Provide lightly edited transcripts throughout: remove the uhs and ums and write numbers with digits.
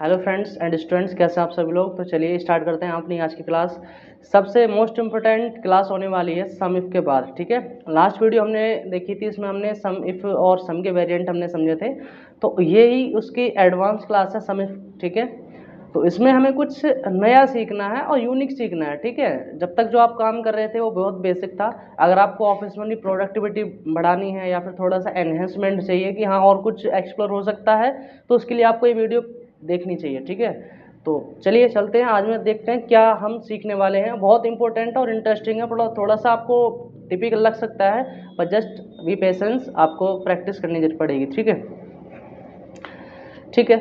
Hello friends and students, कैसे आप सभी लोग। तो चलिए स्टार्ट करते हैं अपनी आज की क्लास। सबसे मोस्ट इम्पोर्टेंट क्लास होने वाली है सम इफ के बाद। ठीक है, लास्ट वीडियो हमने देखी थी, इसमें हमने सम इफ और सम के वेरिएंट हमने समझे थे। तो यही उसकी एडवांस क्लास है सम इफ। ठीक है, तो इसमें हमें कुछ नया सीखना है और यूनिक सीखना है। ठीक है, जब तक जो आप काम कर रहे थे वो बहुत बेसिक था। अगर आपको ऑफिस में प्रोडक्टिविटी बढ़ानी है या फिर थोड़ा सा एनहेंसमेंट चाहिए कि हाँ और कुछ एक्सप्लोर हो सकता है, तो उसके लिए आपको ये वीडियो देखनी चाहिए। ठीक है, तो चलिए चलते हैं। आज में देखते हैं क्या हम सीखने वाले हैं। बहुत इंपॉर्टेंट और इंटरेस्टिंग है। थोड़ा सा आपको टिपिकल लग सकता है, पर जस्ट बी पेशेंस, आपको प्रैक्टिस करनी जरूरत पड़ेगी। ठीक है, ठीक है।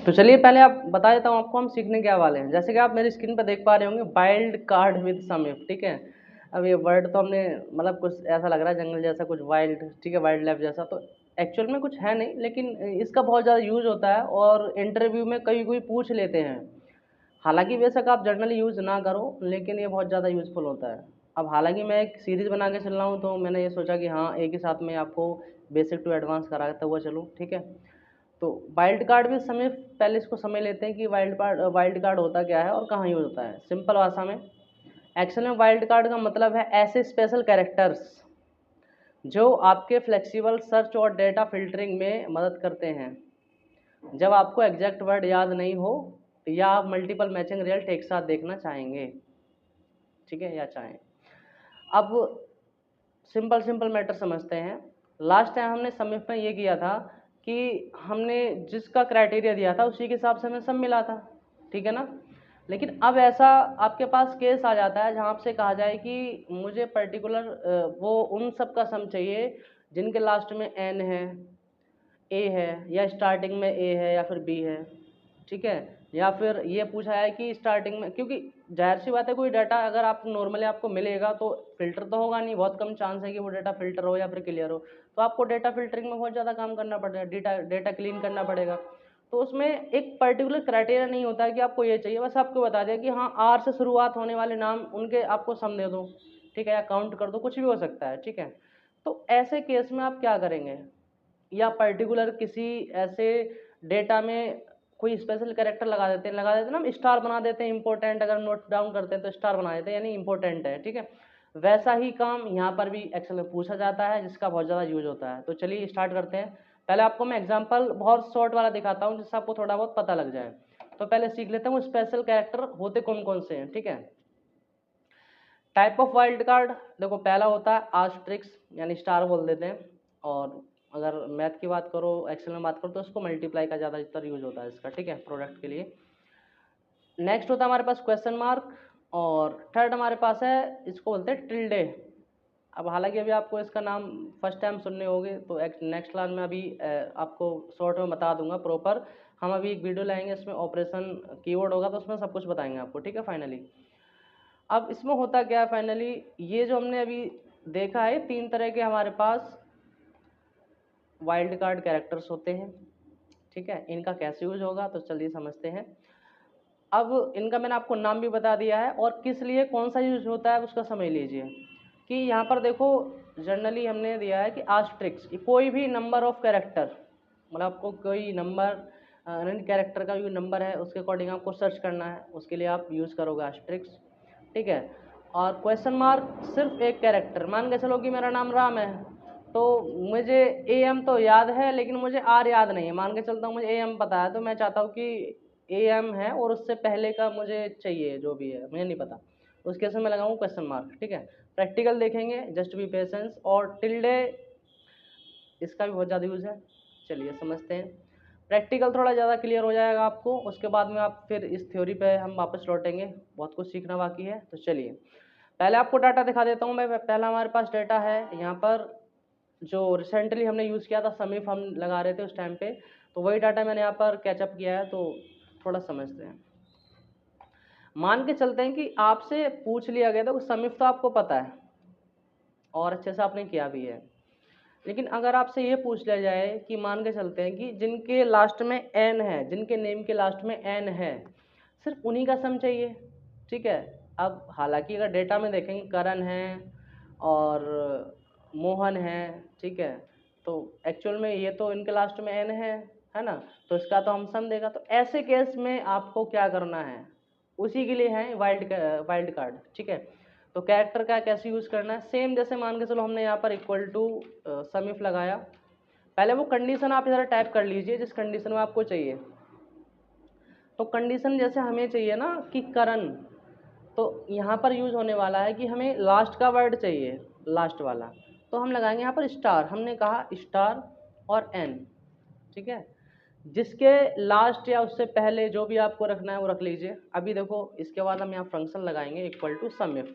तो चलिए पहले आप बता देता हूँ आपको हम सीखने क्या वाले हैं। जैसे कि आप मेरी स्क्रीन पर देख पा रहे होंगे, wild card with SUMIF. ठीक है, अब ये वर्ड तो हमने मतलब कुछ ऐसा लग रहा है जंगल जैसा, कुछ वाइल्ड, ठीक है, वाइल्ड लाइफ जैसा, तो एक्चुअल में कुछ है नहीं, लेकिन इसका बहुत ज़्यादा यूज होता है और इंटरव्यू में कभी कोई पूछ लेते हैं। हालांकि बेशक आप जर्नली यूज़ ना करो, लेकिन ये बहुत ज़्यादा यूज़फुल होता है। अब हालांकि मैं एक सीरीज़ बना के चल रहा हूँ, तो मैंने ये सोचा कि हाँ एक ही साथ में आपको बेसिक टू एडवांस कराता हुआ चलूँ। ठीक है, तो वाइल्ड कार्ड भी समय, पहले इसको समझ लेते हैं कि वाइल्ड कार्ड होता क्या है और कहाँ यूज होता है। सिंपल भाषा में, एक्चुअल में वाइल्ड कार्ड का मतलब है ऐसे स्पेशल कैरेक्टर्स जो आपके फ्लेक्सिबल सर्च और डेटा फिल्टरिंग में मदद करते हैं जब आपको एग्जैक्ट वर्ड याद नहीं हो या आप मल्टीपल मैचिंग रिजल्ट एक साथ देखना चाहेंगे। ठीक है, या चाहें। अब सिंपल सिंपल मैटर समझते हैं। लास्ट टाइम हमने सबमिट में ये किया था कि हमने जिसका क्राइटेरिया दिया था उसी के हिसाब से हमें सब मिला था। ठीक है ना, लेकिन अब ऐसा आपके पास केस आ जाता है जहाँ आपसे कहा जाए कि मुझे पर्टिकुलर वो उन सब का सम चाहिए जिनके लास्ट में एन है, ए है, या स्टार्टिंग में ए है या फिर बी है। ठीक है, या फिर ये पूछा है कि स्टार्टिंग में, क्योंकि जाहिर सी बात है कोई डाटा अगर आप नॉर्मली आपको मिलेगा तो फिल्टर तो होगा नहीं, बहुत कम चांस है कि वो डाटा फिल्टर हो या फिर क्लियर हो। तो आपको डेटा फिल्टरिंग में बहुत ज़्यादा काम करना पड़ेगा, डेटा क्लीन करना पड़ेगा। तो उसमें एक पर्टिकुलर क्राइटेरिया नहीं होता है कि आपको ये चाहिए, बस आपको बता दिया कि हाँ आर से शुरुआत होने वाले नाम उनके आपको सम दे दो। ठीक है, या काउंट कर दो, कुछ भी हो सकता है। ठीक है, तो ऐसे केस में आप क्या करेंगे, या पर्टिकुलर किसी ऐसे डेटा में कोई स्पेशल कैरेक्टर लगा देते हैं ना, हम स्टार बना देते हैं इंपॉर्टेंट, अगर नोट डाउन करते हैं तो स्टार बना देते हैं यानी इंपॉर्टेंट है। ठीक है, वैसा ही काम यहाँ पर भी एक्सेल में पूछा जाता है, जिसका बहुत ज़्यादा यूज होता है। तो चलिए स्टार्ट करते हैं। पहले आपको मैं एग्जाम्पल बहुत शॉर्ट वाला दिखाता हूँ जिससे आपको थोड़ा बहुत पता लग जाए। तो पहले सीख लेते हैं स्पेशल कैरेक्टर होते कौन कौन से हैं। ठीक है, टाइप ऑफ वाइल्ड कार्ड, देखो पहला होता है आस्ट्रिक्स यानी स्टार बोल देते हैं। और अगर मैथ की बात करो, एक्सेल में बात करो, तो उसको मल्टीप्लाई का ज़्यादातर यूज होता है इसका। ठीक है, प्रोडक्ट के लिए। नेक्स्ट होता है हमारे पास क्वेश्चन मार्क, और थर्ड हमारे पास है, इसको बोलते हैं टिल्डे। अब हालांकि अभी आपको इसका नाम फर्स्ट टाइम सुनने होंगे, तो नेक्स्ट क्लास में अभी आपको शॉर्ट में बता दूंगा प्रॉपर। हम अभी एक वीडियो लाएंगे, इसमें ऑपरेशन कीवर्ड होगा, तो उसमें सब कुछ बताएंगे आपको। ठीक है, फाइनली अब इसमें होता क्या है, फाइनली ये जो हमने अभी देखा है, तीन तरह के हमारे पास वाइल्ड कार्ड कैरेक्टर्स होते हैं। ठीक है, इनका कैसे यूज होगा तो चलिए समझते हैं। अब इनका मैंने आपको नाम भी बता दिया है और किस लिए कौन सा यूज होता है उसका समझ लीजिए। कि यहाँ पर देखो, जनरली हमने दिया है कि आस्ट्रिक्स, कोई भी नंबर ऑफ कैरेक्टर, मतलब आपको कोई नंबर, कैरेक्टर का जो नंबर है उसके अकॉर्डिंग आपको सर्च करना है, उसके लिए आप यूज़ करोगे आस्ट्रिक्स। ठीक है, और क्वेश्चन मार्क सिर्फ एक कैरेक्टर, मान के चलो कि मेरा नाम राम है, तो मुझे ए एम तो याद है लेकिन मुझे आर याद नहीं है। मान के चलता हूँ मुझे ए एम पता है, तो मैं चाहता हूँ कि ए एम है और उससे पहले का मुझे चाहिए, जो भी है मुझे नहीं पता, उस केस में मैं लगाऊँ क्वेश्चन मार्क। ठीक है, प्रैक्टिकल देखेंगे, जस्ट बी पेशेंस। और टिल्डे, इसका भी बहुत ज़्यादा यूज़ है, चलिए समझते हैं। प्रैक्टिकल थोड़ा ज़्यादा क्लियर हो जाएगा आपको, उसके बाद में आप फिर इस थ्योरी पे हम वापस लौटेंगे, बहुत कुछ सीखना बाकी है। तो चलिए पहले आपको डाटा दिखा देता हूँ मैं। पहला हमारे पास डाटा है यहाँ पर, जो रिसेंटली हमने यूज़ किया था, समीफ हम लगा रहे थे उस टाइम पे, तो वही डाटा मैंने यहाँ पर कैचअप किया है। तो थोड़ा समझते हैं। मान के चलते हैं कि आपसे पूछ लिया गया था, तो समीफ तो आपको पता है और अच्छे से आपने किया भी है, लेकिन अगर आपसे ये पूछ लिया जाए कि मान के चलते हैं कि जिनके लास्ट में एन है, जिनके नेम के लास्ट में एन है, सिर्फ उन्हीं का सम चाहिए। ठीक है, अब हालांकि अगर डेटा में देखेंगे करण है और मोहन है, ठीक है, तो एक्चुअल में ये तो इनके लास्ट में एन है है ना, तो इसका तो हम सम देगा। तो ऐसे केस में आपको क्या करना है, उसी के लिए है वाइल्ड कार्ड, ठीक है। तो कैरेक्टर का कैसे यूज़ करना है, सेम जैसे मान के चलो हमने यहाँ पर इक्वल टू सम इफ लगाया, पहले वो कंडीशन आप इधर टाइप कर लीजिए जिस कंडीशन में आपको चाहिए। तो कंडीशन जैसे हमें चाहिए ना कि करण, तो यहाँ पर यूज होने वाला है कि हमें लास्ट का वर्ड चाहिए, लास्ट वाला, तो हम लगाएंगे यहाँ पर स्टार, हमने कहा स्टार और एन, ठीक है। जिसके लास्ट या उससे पहले जो भी आपको रखना है वो रख लीजिए। अभी देखो इसके बाद हम यहाँ फंक्शन लगाएंगे इक्वल टू सम इफ,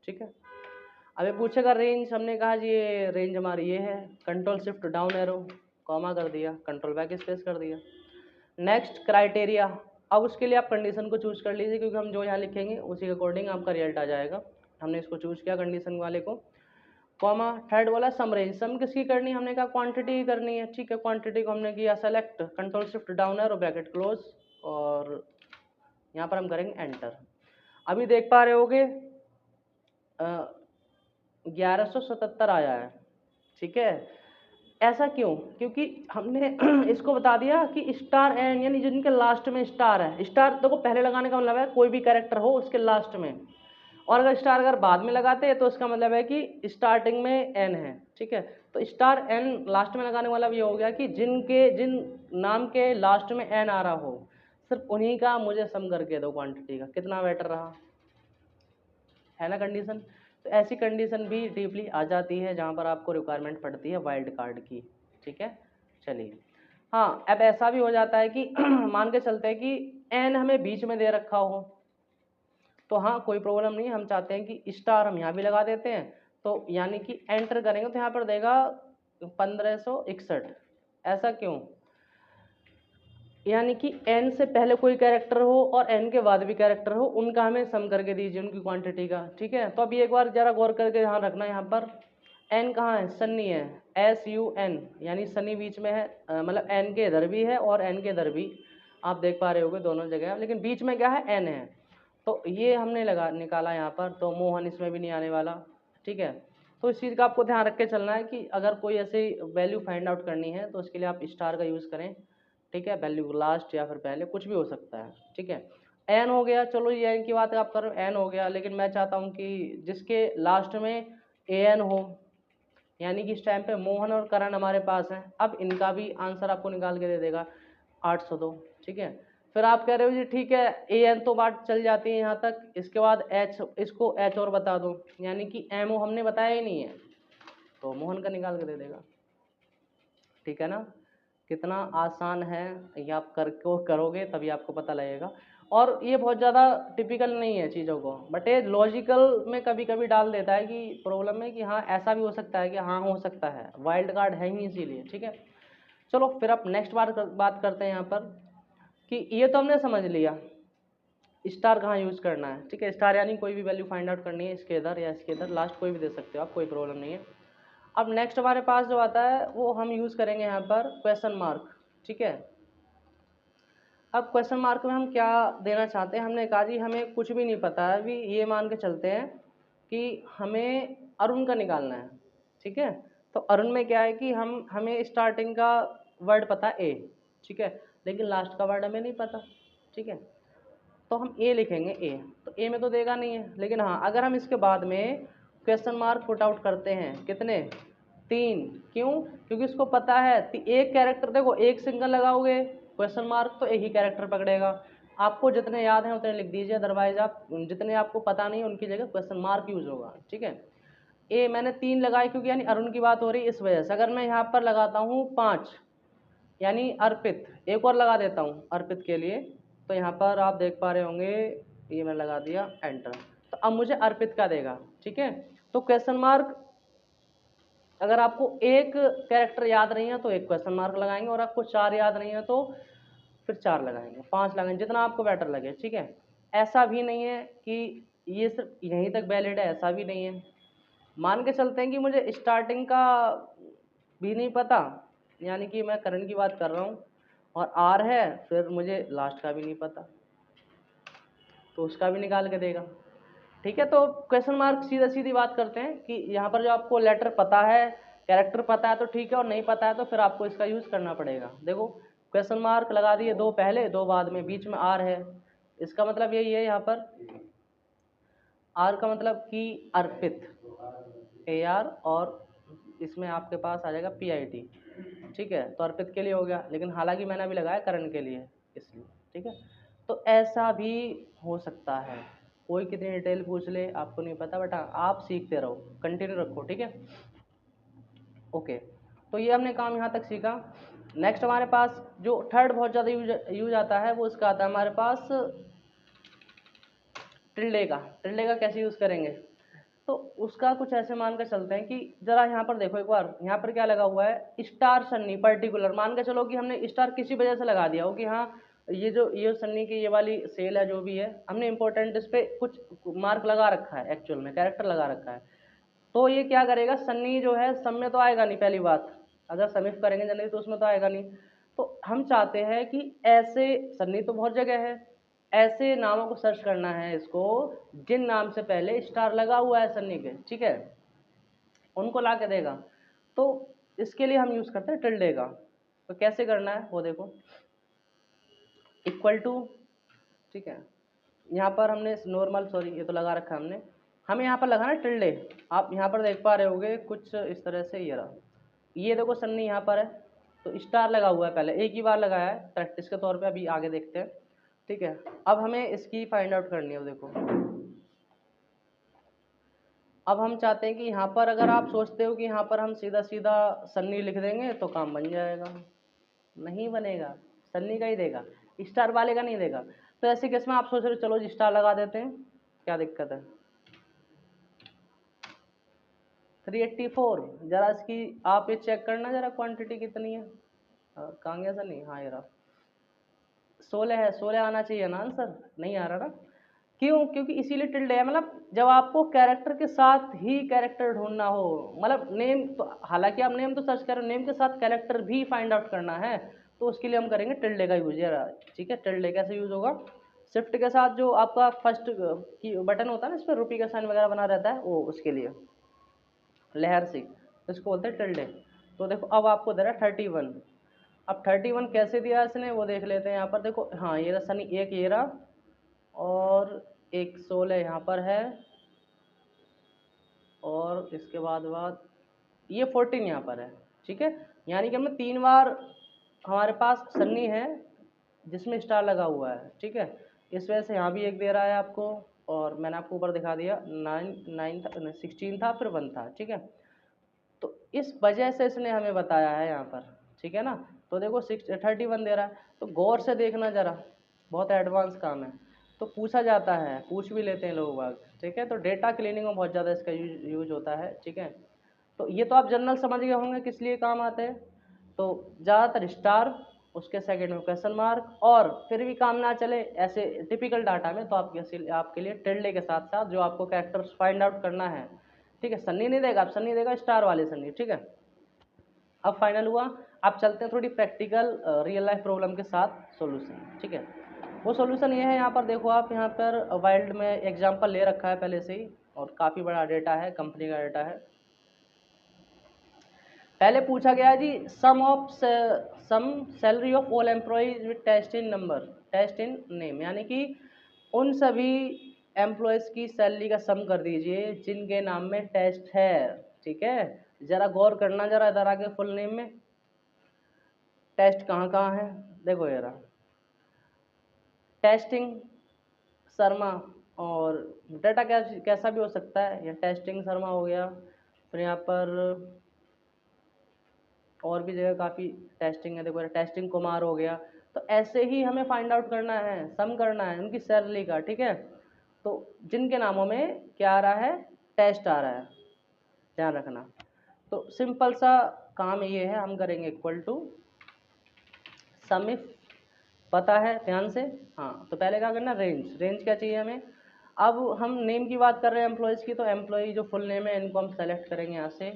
ठीक है। अभी पूछेगा रेंज, हमने कहा जी ये रेंज हमारी ये है, control shift down arrow, comma कर दिया, कंट्रोल बैक स्पेस कर दिया। नेक्स्ट क्राइटेरिया, अब उसके लिए आप कंडीशन को चूज कर लीजिए, क्योंकि हम जो यहाँ लिखेंगे उसी के अकॉर्डिंग आपका रिजल्ट आ जाएगा। हमने इसको चूज किया कंडीशन वाले को, कॉमा, थर्ड वाला सम रेंज, सम किसकी करनी है, हमने कहा क्वांटिटी की करनी है, ठीक है। क्वांटिटी को हमने किया select, control shift down arrow bracket close, और यहाँ पर हम करेंगे एंटर। अभी देख पा रहे होगे 1177 आया है, ठीक है। ऐसा क्यों, क्योंकि हमने इसको बता दिया कि स्टार एन, यानी जिनके लास्ट में स्टार है, स्टार देखो पहले लगाने का मतलब है कोई भी कैरेक्टर हो उसके लास्ट में, और अगर स्टार अगर बाद में लगाते हैं तो इसका मतलब है कि स्टार्टिंग में एन है, ठीक है। तो स्टार एन लास्ट में लगाने वाला भी हो गया कि जिन नाम के लास्ट में एन आ रहा हो, सिर्फ उन्हीं का मुझे सम करके दो क्वांटिटी का, कितना बेटर रहा है ना कंडीशन। तो ऐसी कंडीशन भी डीपली आ जाती है जहाँ पर आपको रिक्वायरमेंट पड़ती है वाइल्ड कार्ड की, ठीक है। चलिए, हाँ अब ऐसा भी हो जाता है कि मान के चलते हैं कि एन हमें बीच में दे रखा हो, तो हाँ कोई प्रॉब्लम नहीं, हम चाहते हैं कि स्टार हम यहाँ भी लगा देते हैं, तो यानी कि एंटर करेंगे तो यहाँ पर देगा 1561। ऐसा क्यों, यानी कि एन से पहले कोई कैरेक्टर हो और एन के बाद भी कैरेक्टर हो, उनका हमें सम करके दीजिए उनकी क्वांटिटी का, ठीक है। तो अभी एक बार जरा गौर करके ध्यान रखना, यहाँ पर एन कहाँ है, सन्नी है, SUN, यानी सनी बीच में है, मतलब एन के इधर भी है और एन के इधर भी, आप देख पा रहे होगे दोनों जगह, लेकिन बीच में क्या है, एन है। तो ये हमने निकाला यहाँ पर, तो मोहन इसमें भी नहीं आने वाला, ठीक है। तो इस चीज़ का आपको ध्यान रख के चलना है कि अगर कोई ऐसी वैल्यू फाइंड आउट करनी है तो उसके लिए आप स्टार का यूज़ करें, ठीक है। वैल्यू लास्ट या फिर पहले कुछ भी हो सकता है, ठीक है। एन हो गया, चलो ये एन की बात आप कर रहे हो, एन हो गया, लेकिन मैं चाहता हूँ कि जिसके लास्ट में AN हो, यानी कि इस टाइम पे मोहन और करण हमारे पास हैं, अब इनका भी आंसर आपको निकाल के दे देगा 802, ठीक है। फिर आप कह रहे हो जी ठीक है, AN तो बात चल जाती है यहाँ तक, इसके बाद H, इसको H और बता दो, यानी कि MO हमने बताया ही नहीं है, तो मोहन का निकाल के दे देगा, ठीक है ना। कितना आसान है, ये आप करोगे तभी आपको पता लगेगा। और ये बहुत ज़्यादा टिपिकल नहीं है चीज़ों को, बट ये लॉजिकल में कभी कभी डाल देता है कि प्रॉब्लम है कि हाँ ऐसा भी हो सकता है, कि हाँ हो सकता है, वाइल्ड कार्ड है ही इसीलिए, ठीक है। चलो फिर अब नेक्स्ट बात करते हैं यहाँ पर, कि ये तो हमने समझ लिया स्टार कहाँ यूज़ करना है, ठीक है। स्टार यानी कोई भी वैल्यू फाइंड आउट करनी है, इसके इधर या इसके इधर, लास्ट कोई भी दे सकते हो आप, कोई प्रॉब्लम नहीं है। अब नेक्स्ट हमारे पास जो आता है वो हम यूज़ करेंगे यहाँ पर क्वेश्चन मार्क, ठीक है। अब क्वेश्चन मार्क में हम क्या देना चाहते हैं, हमने कहा जी हमें कुछ भी नहीं पता है, अभी ये मान के चलते हैं कि हमें अरुण का निकालना है, ठीक है। तो अरुण में क्या है कि हमें स्टार्टिंग का वर्ड पता है ए, ठीक है, लेकिन लास्ट का वर्ड हमें नहीं पता, ठीक है। तो हम ए लिखेंगे ए, तो ए में तो देगा नहीं है, लेकिन हाँ अगर हम इसके बाद में क्वेश्चन मार्क पुट आउट करते हैं, कितने, 3, क्यों, क्योंकि उसको पता है एक कैरेक्टर, देखो एक सिंगल लगाओगे क्वेश्चन मार्क तो एक ही कैरेक्टर पकड़ेगा, आपको जितने याद हैं उतने लिख दीजिए, अदरवाइज आप जितने आपको पता नहीं उनकी जगह क्वेश्चन मार्क यूज होगा, ठीक है। ए मैंने 3 लगाए क्योंकि यानी अरुण की बात हो रही है इस वजह से। अगर मैं यहाँ पर लगाता हूँ 5, यानी अर्पित, एक और लगा देता हूँ अर्पित के लिए, तो यहाँ पर आप देख पा रहे होंगे ये मैं लगा दिया एंटर, तो अब मुझे अर्पित का देगा, ठीक है। तो क्वेश्चन मार्क, अगर आपको एक कैरेक्टर याद नहीं है तो एक क्वेश्चन मार्क लगाएंगे, और आपको 4 याद नहीं है तो फिर 4 लगाएंगे, 5 लगाएंगे, जितना आपको बेटर लगे, ठीक है। ऐसा भी नहीं है कि ये सिर्फ यहीं तक वैलिड है, ऐसा भी नहीं है। मान के चलते हैं कि मुझे स्टार्टिंग का भी नहीं पता, यानी कि मैं करंट की बात कर रहा हूँ, और आर है, फिर मुझे लास्ट का भी नहीं पता, तो उसका भी निकाल के देगा, ठीक है। तो क्वेश्चन मार्क सीधा सीधी बात करते हैं कि यहाँ पर जो आपको लेटर पता है, कैरेक्टर पता है तो ठीक है, और नहीं पता है तो फिर आपको इसका यूज़ करना पड़ेगा। देखो क्वेश्चन मार्क लगा दिए, 2 पहले 2 बाद में, बीच में आर है, इसका मतलब यही है यहाँ पर आर का मतलब कि अर्पित, ए आर, और इसमें आपके पास आ जाएगा पी आई टी, ठीक है। तो अर्पित के लिए हो गया, लेकिन हालांकि मैंने अभी लगाया करण के लिए इसलिए, ठीक है। तो ऐसा भी हो सकता है, कोई कितनी डिटेल पूछ ले आपको नहीं पता, बट आप सीखते रहो, कंटिन्यू रखो, ठीक है। ओके, तो ये हमने काम यहाँ तक सीखा। नेक्स्ट हमारे पास जो थर्ड बहुत ज़्यादा यूज आता है वो इसका आता है हमारे पास टिल्डे का। टिल्डे का कैसे यूज़ करेंगे, तो उसका कुछ ऐसे मान कर चलते हैं कि जरा यहाँ पर देखो एक बार, यहाँ पर क्या लगा हुआ है, स्टार सन्नी पर्टिकुलर, मान के चलो कि हमने स्टार किसी वजह से लगा दिया हो कि हाँ ये सन्नी की ये वाली सेल है जो भी है, हमने इंपॉर्टेंट इस पर कुछ मार्क लगा रखा है, एक्चुअल में कैरेक्टर लगा रखा है। तो ये क्या करेगा, सन्नी जो है सब में तो आएगा नहीं, पहली बात, अगर समिफ करेंगे जनरली तो उसमें तो आएगा नहीं। तो हम चाहते हैं कि ऐसे, सन्नी तो बहुत जगह है, ऐसे नामों को सर्च करना है इसको जिन नाम से पहले स्टार लगा हुआ है सन्नी के, ठीक है, उनको ला के देगा। तो इसके लिए हम यूज़ करते हैं टिल्डे का। तो कैसे करना है वो देखो, इक्वल टू, ठीक है, यहाँ पर हमने नॉर्मल, सॉरी ये तो लगा रखा है हमने, हमें यहाँ पर लगाना है टिल्डे। आप यहाँ पर देख पा रहे होगे कुछ इस तरह से, ये रहा, ये देखो सन्नी यहाँ पर है तो स्टार लगा हुआ है, पहले एक ही बार लगाया है प्रैक्टिस के तौर पे, अभी आगे देखते हैं, ठीक है। अब हमें इसकी फाइंड आउट करनी है, देखो अब हम चाहते हैं कि यहाँ पर अगर आप सोचते हो कि यहाँ पर हम सीधा सीधा सन्नी लिख देंगे तो काम बन जाएगा, नहीं बनेगा, सन्नी का ही देगा, स्टार वाले का नहीं देगा। तो ऐसे केस में आप सोच रहे हो चलो जी स्टार लगा देते हैं, क्या दिक्कत है। 384, जरा इसकी आप ये चेक करना जरा क्वांटिटी कितनी है, कहाँ गया सर, नहीं, हाँ ये रहा, 16 है, 16 आना चाहिए ना आंसर, नहीं आ रहा ना, क्यों, क्योंकि इसीलिए टिल्डे है, मतलब जब आपको कैरेक्टर के साथ ही कैरेक्टर ढूंढना हो, मतलब नेम तो, हालांकि आप नेम तो सर्च करो, नेम के साथ कैरेक्टर भी फाइंड आउट करना है, तो उसके लिए हम करेंगे टिल्डे का यूज, ठीक है। टिल्डे कैसे यूज होगा, शिफ्ट के साथ जो आपका फर्स्ट की बटन होता है ना, इस पर रुपी का साइन वगैरह बना रहता है, वो उसके लिए लहर सी, इसको बोलते हैं टिल्डे। तो देखो अब आपको दे रहा है 31, अब 31 कैसे दिया इसने वो देख लेते हैं। यहाँ पर देखो, हाँ ये रहा सनी, एक ये रहा, और एक 16 यहाँ पर है, और इसके बाद ये 14 यहाँ पर है, ठीक है। यानी कि हमें 3 बार हमारे पास सन्नी है जिसमें स्टार लगा हुआ है, ठीक है। इस वजह से यहाँ भी एक दे रहा है आपको, और मैंने आपको ऊपर दिखा दिया 9 था, 16 था, फिर 1 था, ठीक है। तो इस वजह से इसने हमें बताया है यहाँ पर, ठीक है ना। तो देखो 31 दे रहा है, तो गौर से देखना जरा, बहुत एडवांस काम है, तो पूछा जाता है, पूछ भी लेते हैं लोग बाग, ठीक है। तो डेटा क्लीनिंग में बहुत ज़्यादा इसका यूज होता है, ठीक है। तो ये तो आप जनरल समझ गए होंगे किस लिए काम आते हैं। तो ज़्यादातर स्टार, उसके सेकंड में क्वेश्चन मार्क, और फिर भी काम ना चले ऐसे टिपिकल डाटा में, तो आपके लिए टिल्डे के साथ साथ जो आपको कैरेक्टर्स फाइंड आउट करना है, ठीक है। सन्नी नहीं देगा, आप सन्नी देगा स्टार वाले सन्नी, ठीक है। अब फाइनल हुआ, अब चलते हैं थोड़ी प्रैक्टिकल रियल लाइफ प्रॉब्लम के साथ सॉल्यूशन, ठीक है। वो सॉल्यूशन ये है, यहाँ पर देखो आप, यहाँ पर वाइल्ड में एग्जांपल ले रखा है पहले से ही, और काफ़ी बड़ा डेटा है, कंपनी का डेटा है। पहले पूछा गया जी sum salary of all employees with test in number, test in name, यानी कि उन सभी एम्प्लॉयज़ की सैलरी का सम कर दीजिए जिनके नाम में टेस्ट है, ठीक है। ज़रा गौर करना, जरा इधर आके फुल नेम में टेस्ट कहाँ कहाँ है, देखो ये रहा टेस्टिंग शर्मा, और डाटा कैसा भी हो सकता है, या टेस्टिंग शर्मा हो गया, फिर यहाँ पर और भी जगह काफ़ी टेस्टिंग है, देखो टेस्टिंग कुमार हो गया। तो ऐसे ही हमें फाइंड आउट करना है, सम करना है उनकी सैलरी का, ठीक है। तो जिनके नामों में क्या आ रहा है, टेस्ट आ रहा है, ध्यान रखना। तो सिंपल सा काम ये है, हम करेंगे इक्वल टू सम इफ, पता है ध्यान से, हाँ। तो पहले क्या करना, रेंज, रेंज क्या चाहिए हमें। अब हम नेम की बात कर रहे हैं एम्प्लॉयज़ की, तो एम्प्लॉय जो फुल नेम है इनको हम सेलेक्ट करेंगे यहाँ से,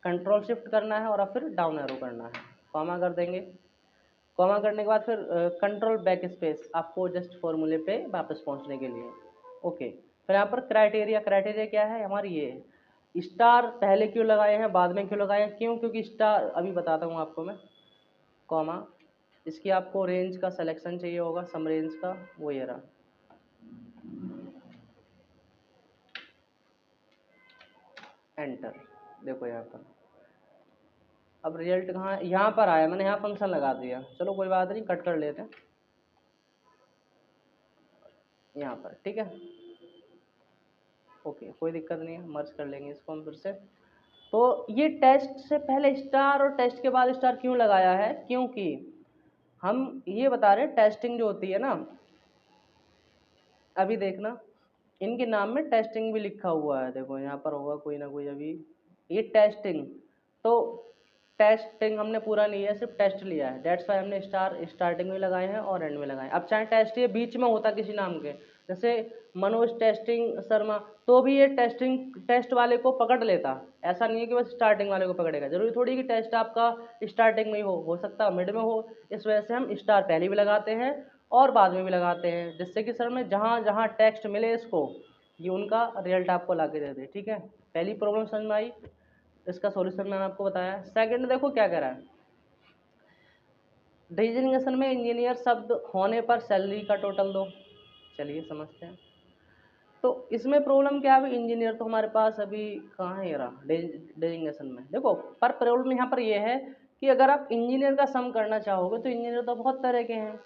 कंट्रोल शिफ्ट करना है और अब फिर डाउन एरो करना है, कॉमा कर देंगे। कॉमा करने के बाद फिर कंट्रोल बैक स्पेस, आपको जस्ट फॉर्मूले पे वापस पहुंचने के लिए, ओके। फिर यहाँ पर क्राइटेरिया, क्राइटेरिया क्या है हमारी, ये स्टार पहले क्यों लगाए हैं बाद में क्यों लगाए हैं, क्यों, क्योंकि स्टार अभी बताता हूँ आपको मैं, कॉमा, इसकी आपको रेंज का सिलेक्शन चाहिए होगा, सम रेंज का, वो ये रहा, एंटर। देखो यहाँ पर अब रिजल्ट कहाँ, यहाँ पर आया, मैंने यहाँ फंक्शन लगा दिया, चलो कोई बात नहीं, कट कर लेते हैं यहाँ पर, ठीक है, ओके, कोई दिक्कत नहीं है, मर्ज कर लेंगे इसको हम फिर से। तो ये टेस्ट से पहले स्टार और टेस्ट के बाद स्टार क्यों लगाया है, क्योंकि हम ये बता रहे हैं टेस्टिंग जो होती है ना, अभी देखना इनके नाम में टेस्टिंग भी लिखा हुआ है, देखो यहाँ पर होगा कोई ना कोई, अभी ये टेस्टिंग, तो टेस्टिंग हमने पूरा नहीं है, सिर्फ टेस्ट लिया है, डेट्स वाई हमने स्टार स्टार्टिंग में लगाए हैं और एंड में लगाए हैं। अब चाहे टेस्ट ये बीच में होता किसी नाम के, जैसे मनोज टेस्टिंग शर्मा, तो भी ये टेस्टिंग टेस्ट वाले को पकड़ लेता, ऐसा नहीं है कि बस स्टार्टिंग वाले को पकड़ेगा, जरूरी थोड़ी कि टेस्ट आपका स्टार्टिंग में ही हो सकता है मिड में हो, इस वजह से हम स्टार पहले भी लगाते हैं और बाद में भी लगाते हैं, जिससे कि सर में जहाँ जहाँ टेक्स्ट मिले इसको, ये उनका रिजल्ट आपको ला के दे दे, ठीक है। पहली प्रॉब्लम समझ में आई, इसका सॉल्यूशन मैंने आपको बताया। सेकंड देखो क्या कह रहा है, डिजिग्नेशन में इंजीनियर शब्द होने पर सैलरी का टोटल दो, चलिए समझते हैं। तो इसमें प्रॉब्लम क्या है, इंजीनियर तो हमारे पास अभी कहाँ है, ये रहा डिजिग्नेशन में, देखो पर प्रॉब्लम यहाँ पर ये है कि अगर आप इंजीनियर का सम करना चाहोगे तो इंजीनियर तो बहुत तरह के हैं,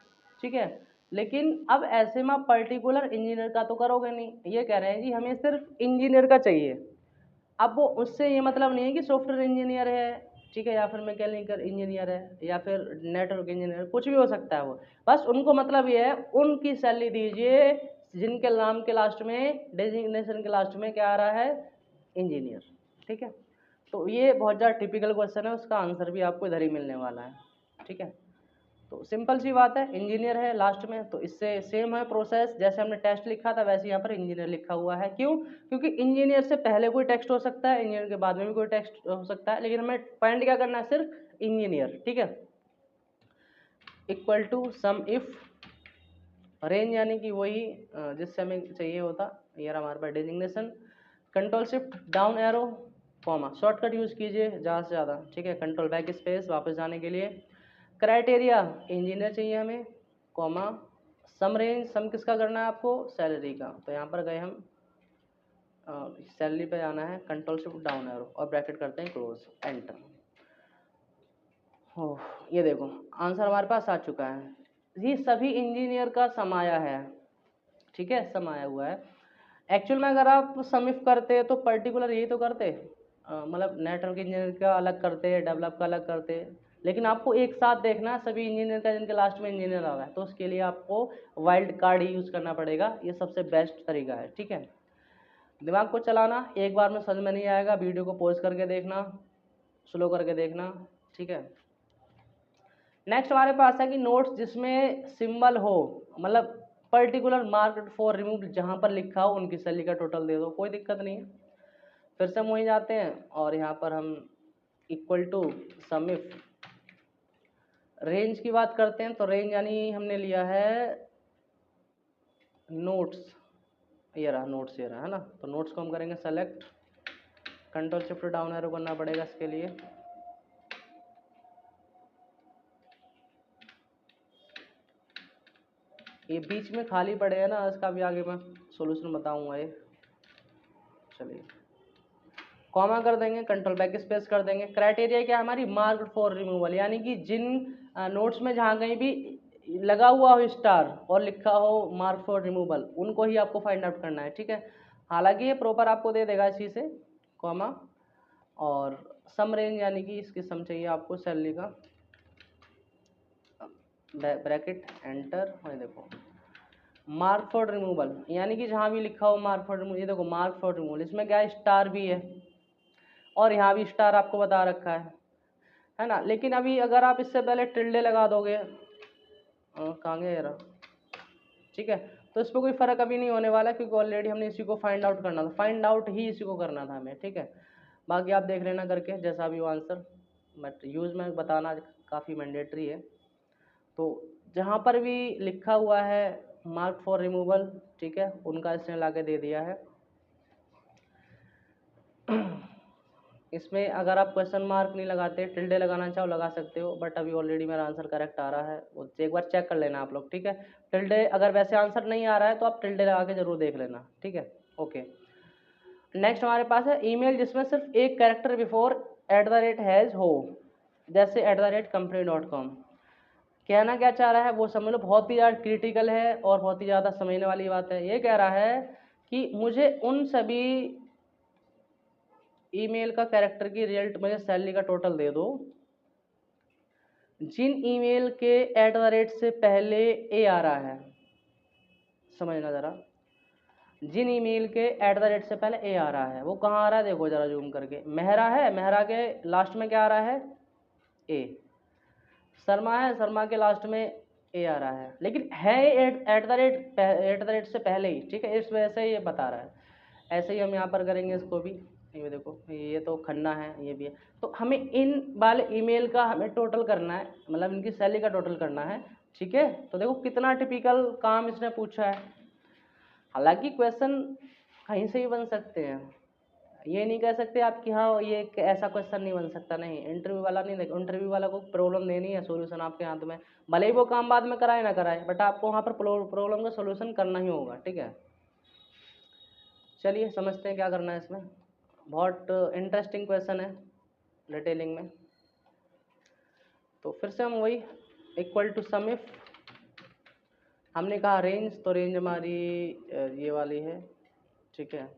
ठीक है, लेकिन अब ऐसे में आप पर्टिकुलर इंजीनियर का तो करोगे नहीं, ये कह रहे हैं जी हमें सिर्फ इंजीनियर का चाहिए। अब वो उससे ये मतलब नहीं है कि सॉफ्टवेयर इंजीनियर है, ठीक है, या फिर मैकेनिकल इंजीनियर है, या फिर नेटवर्क इंजीनियर, कुछ भी हो सकता है वो, बस उनको मतलब ये है उनकी सैलरी दीजिए जिनके नाम के लास्ट में, डेजिग्नेशन के लास्ट में क्या आ रहा है, इंजीनियर, ठीक है। तो ये बहुत ज़्यादा टिपिकल क्वेश्चन है, उसका आंसर भी आपको इधर ही मिलने वाला है, ठीक है। तो सिंपल सी बात है, इंजीनियर है लास्ट में, तो इससे सेम है प्रोसेस, जैसे हमने टेस्ट लिखा था वैसे यहाँ पर इंजीनियर लिखा हुआ है, क्यों, क्योंकि इंजीनियर से पहले कोई टेक्स्ट हो सकता है, इंजीनियर के बाद में भी कोई टेक्स्ट हो सकता है, लेकिन हमें पॉइंट क्या करना है, सिर्फ इंजीनियर, ठीक है। Equal to SUMIF range, यानी कि वही जिससे हमें चाहिए होता, ये रहा हमारे पास designation, control shift down arrow, comma, shortcut use कीजिए ज़्यादा से ज़्यादा, ठीक है, कंट्रोल बैक स्पेस वापस जाने के लिए, क्राइटेरिया इंजीनियर चाहिए हमें, कॉमा, सम रेंज, सम किसका करना है आपको, सैलरी का, तो यहाँ पर गए हम सैलरी पे जाना है, कंट्रोल शिफ्ट डाउन एरो और ब्रैकेट करते हैं क्लोज, एंटर। हो, ये देखो आंसर हमारे पास आ चुका है, ये सभी इंजीनियर का समाया है, ठीक है, समाया हुआ है। एक्चुअल में अगर आप समिफ करते तो पर्टिकुलर यही तो करते, मतलब नेटवर्क इंजीनियर का अलग करते, डेवलप का अलग करते, लेकिन आपको एक साथ देखना है सभी इंजीनियर का जिनके लास्ट में इंजीनियर आ रहा है, तो उसके लिए आपको वाइल्ड कार्ड ही यूज़ करना पड़ेगा, ये सबसे बेस्ट तरीका है, ठीक है। दिमाग को चलाना, एक बार में समझ में नहीं आएगा, वीडियो को पॉज करके देखना, स्लो करके देखना, ठीक है। नेक्स्ट हमारे पास है कि नोट्स जिसमें सिंबल हो, मतलब पर्टिकुलर मार्क फॉर रिमूव जहाँ पर लिखा हो उनकी सैलरी का टोटल दे दो, कोई दिक्कत नहीं है। फिर से हम वहीं जाते हैं और यहाँ पर हम equal to SUMIF range की बात करते हैं, तो रेंज यानी हमने लिया है नोट्स, ये रहा नोट्स, ये रहा है ना, तो नोट्स को हम करेंगे select, control shift down arrow करना पड़ेगा इसके लिए, ये बीच में खाली पड़े हैं ना, इसका भी आगे मैं सॉल्यूशन बताऊंगा ये, चलिए कॉमा कर देंगे, कंट्रोल बैक स्पेस कर देंगे। क्राइटेरिया क्या है हमारी, मार्क फॉर रिमूवल, यानी कि जिन नोट्स में जहाँ कहीं भी लगा हुआ हो स्टार और लिखा हो मार्क फॉर रिमूवल, उनको ही आपको फाइंड आउट करना है, ठीक है। हालांकि ये प्रॉपर आपको दे देगा इसी से, कॉमा, और सम रेंज यानी कि इसकी सम चाहिए आपको सैलरी का, ब्रैकेट एंटर, और देखो मार्क फॉर रिमूवल, यानी कि जहाँ भी लिखा हो मार्क फॉर रिमूवल, ये देखो मार्क फॉर रिमूवल, इसमें क्या है, स्टार भी है और यहाँ भी स्टार आपको बता रखा है ना। लेकिन अभी अगर आप इससे पहले टिल्डे लगा दोगे, कहाँ गया यार, ठीक है, तो इस पर कोई फ़र्क अभी नहीं होने वाला, क्योंकि ऑलरेडी हमने इसी को फाइंड आउट करना था, फाइंड आउट ही इसी को करना था हमें, ठीक है। बाकी आप देख लेना करके जैसा भी हो आंसर, बट यूज़ में बताना काफ़ी मैंडेटरी है। तो जहाँ पर भी लिखा हुआ है मार्क फॉर रिमूवल, ठीक है, उनका इसने ला के दे दिया है। इसमें अगर आप क्वेश्चन मार्क नहीं लगाते, टिल्डे लगाना चाहो लगा सकते हो, बट अभी ऑलरेडी मेरा आंसर करेक्ट आ रहा है, वो एक बार चेक कर लेना आप लोग, ठीक है। टिल्डे अगर वैसे आंसर नहीं आ रहा है तो आप टिल्डे लगा के जरूर देख लेना, ठीक है। ओके, नेक्स्ट हमारे पास है ईमेल जिसमें सिर्फ एक कैरेक्टर बिफोर @ हैज़ हो, जैसे @company.com। कहना क्या चाह रहा है वो समझ लो, बहुत ही ज़्यादा क्रिटिकल है और बहुत ही ज़्यादा समझने वाली बात है। ये कह रहा है कि मुझे उन सभी ईमेल का कैरेक्टर की रिजल्ट, मुझे सैलरी का टोटल दे दो जिन ईमेल के @ से पहले ए आ रहा है। समझना ज़रा, जिन ईमेल के @ से पहले ए आ रहा है वो कहाँ आ रहा है, देखो ज़रा जूम करके। मेहरा है, मेहरा के लास्ट में क्या आ रहा है, ए। शर्मा है, शर्मा के लास्ट में ए आ रहा है, लेकिन है @ से पहले ही, ठीक है, इस वजह से ये बता रहा है। ऐसे ही हम यहाँ पर करेंगे इसको भी, ये देखो ये तो खन्ना है, ये भी है। तो हमें इन वाले ईमेल का हमें टोटल करना है, मतलब इनकी सैलरी का टोटल करना है, ठीक है। तो देखो कितना टिपिकल काम इसने पूछा है। हालांकि क्वेश्चन कहीं से ही बन सकते हैं, ये नहीं कह सकते आप कि हाँ ये ऐसा क्वेश्चन नहीं बन सकता, नहीं। इंटरव्यू वाला नहीं देख, इंटरव्यू वाला को प्रॉब्लम देनी है, सॉल्यूशन आपके हाथ में, भले ही वो काम बाद में कराए ना कराए, बट आपको वहाँ पर प्रॉब्लम का सॉल्यूशन करना ही होगा, ठीक है। चलिए समझते हैं क्या करना है इसमें। बहुत इंटरेस्टिंग क्वेश्चन है डिटेलिंग में। तो फिर से हम वही इक्वल टू सम इफ, हमने कहा रेंज, तो रेंज हमारी ये वाली है, ठीक है।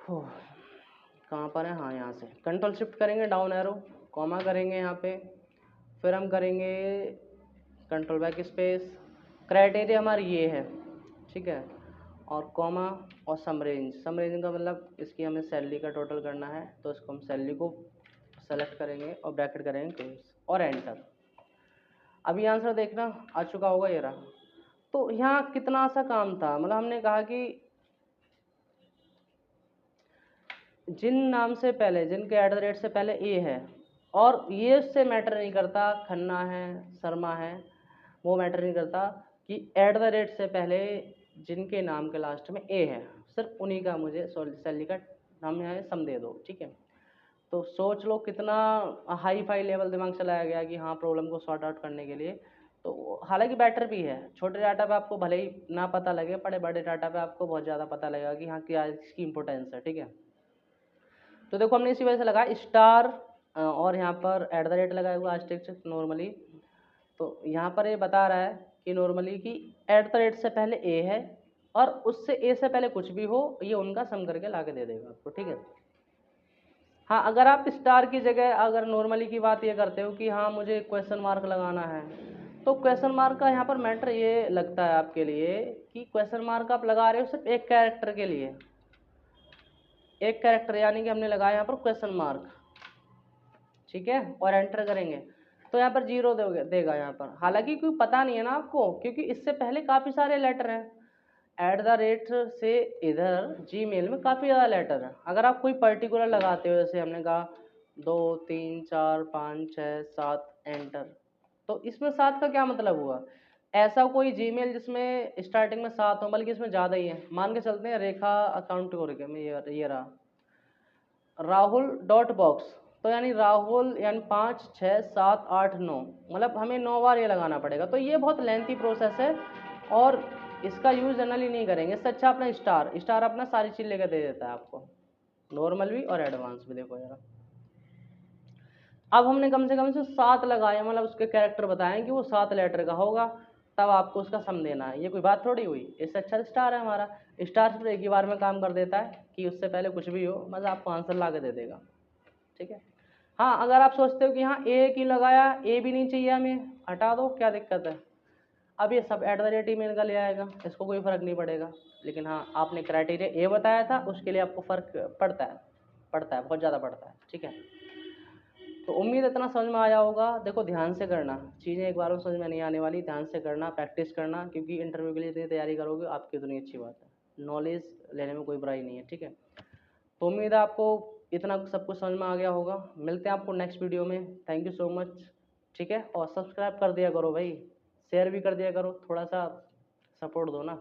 कहाँ पर है, हाँ यहाँ से कंट्रोल शिफ्ट करेंगे, डाउन एरो, कॉमा करेंगे यहाँ पे, फिर हम करेंगे कंट्रोल बैक स्पेस, क्राइटेरिया हमारी ये है, ठीक है, और कॉमा और सम रेंज। सम रेंज का मतलब इसकी हमें सैलरी का टोटल करना है, तो इसको हम सैलरी को सेलेक्ट करेंगे और ब्रैकेट करेंगे क्लोज और एंटर। अभी आंसर देखना आ चुका होगा, ये रहा। तो यहाँ कितना सा काम था, मतलब हमने कहा कि जिन नाम से पहले, जिनके @ से पहले ए है, और ये उससे मैटर नहीं करता खन्ना है शर्मा है, वो मैटर नहीं करता कि @ से पहले जिनके नाम के लास्ट में ए है, सिर्फ उन्हीं का मुझे सैलरी का नाम यहाँ सम दे दो, ठीक है। तो सोच लो कितना हाई फाई लेवल दिमाग चलाया गया कि हाँ प्रॉब्लम को सॉर्ट आउट करने के लिए। तो हालांकि बेटर भी है, छोटे डाटा पे आपको भले ही ना पता लगे, बड़े डाटा पे आपको बहुत ज़्यादा पता लगेगा कि हाँ क्या इसकी इंपॉर्टेंस है, ठीक है। तो देखो हमने इसी वजह से लगाया स्टार और यहाँ पर @ लगाया हुआ आस्टेरिस्क नॉर्मली। तो यहाँ पर ये बता रहा है कि नॉर्मली कि @ से पहले ए है और उससे ए से पहले कुछ भी हो, ये उनका सम करके ला के दे देगा आपको, ठीक है। हाँ, अगर आप स्टार की जगह अगर नॉर्मली की बात ये करते हो कि हाँ मुझे क्वेश्चन मार्क लगाना है, तो क्वेश्चन मार्क का यहाँ पर मैटर ये लगता है आपके लिए कि क्वेश्चन मार्क आप लगा रहे हो सिर्फ एक कैरेक्टर के लिए, एक कैरेक्टर, यानी कि हमने लगाया यहाँ पर क्वेश्चन मार्क, ठीक है, और एंटर करेंगे तो यहाँ पर 0 देगा यहाँ पर। हालांकि कोई पता नहीं है ना आपको, क्योंकि इससे पहले काफ़ी सारे लेटर हैं, @ से इधर जीमेल में काफ़ी ज़्यादा लेटर है। अगर आप कोई पर्टिकुलर लगाते हो, जैसे हमने कहा 2 3 4 5 6 7 एंटर, तो इसमें 7 का क्या मतलब हुआ, ऐसा कोई जीमेल जिसमें स्टार्टिंग में 7 हो, बल्कि इसमें ज़्यादा ही है। मान के चलते हैं रेखा अकाउंट करके में ये रहा राहुल डॉट बॉक्स, तो यानी राहुल यानी 5 6 7 8 9, मतलब हमें 9 बार ये लगाना पड़ेगा। तो ये बहुत लेंथी प्रोसेस है और इसका यूज़ जनरली नहीं करेंगे। इससे अच्छा अपना स्टार अपना सारी चीज़ लेकर दे देता है आपको, नॉर्मल भी और एडवांस भी। देखो यार, अब हमने कम से कम से 7 लगाए, मतलब उसके कैरेक्टर बताएं कि वो 7 लेटर का होगा, तब आपको उसका सम देना है। ये कोई बात थोड़ी हुई। इससे अच्छा स्टार है हमारा, स्टार सिर्फ एक ही बार में काम कर देता है कि उससे पहले कुछ भी हो, मतलब आपको आंसर ला के दे देगा, ठीक है। हाँ, अगर आप सोचते हो कि हाँ ए क्यों लगाया, ए भी नहीं चाहिए हमें, हटा दो, क्या दिक्कत है। अब ये सब @ ईमेल का ले आएगा, इसको कोई फ़र्क नहीं पड़ेगा। लेकिन हाँ, आपने क्राइटेरिया ए बताया था, उसके लिए आपको फ़र्क पड़ता है बहुत ज़्यादा पड़ता है, ठीक है। तो उम्मीद इतना समझ में आया होगा। देखो ध्यान से करना, चीज़ें एक बार में समझ में नहीं आने वाली, ध्यान से करना, प्रैक्टिस करना, क्योंकि इंटरव्यू के लिए इतनी तैयारी करोगे आपकी उतनी अच्छी बात है। नॉलेज लेने में कोई बुराई नहीं है, ठीक है। तो उम्मीद है आपको इतना सब कुछ समझ में आ गया होगा। मिलते हैं आपको नेक्स्ट वीडियो में। थैंक यू सो मच, ठीक है। और सब्सक्राइब कर दिया करो भाई, शेयर भी कर दिया करो, थोड़ा सा सपोर्ट दो ना।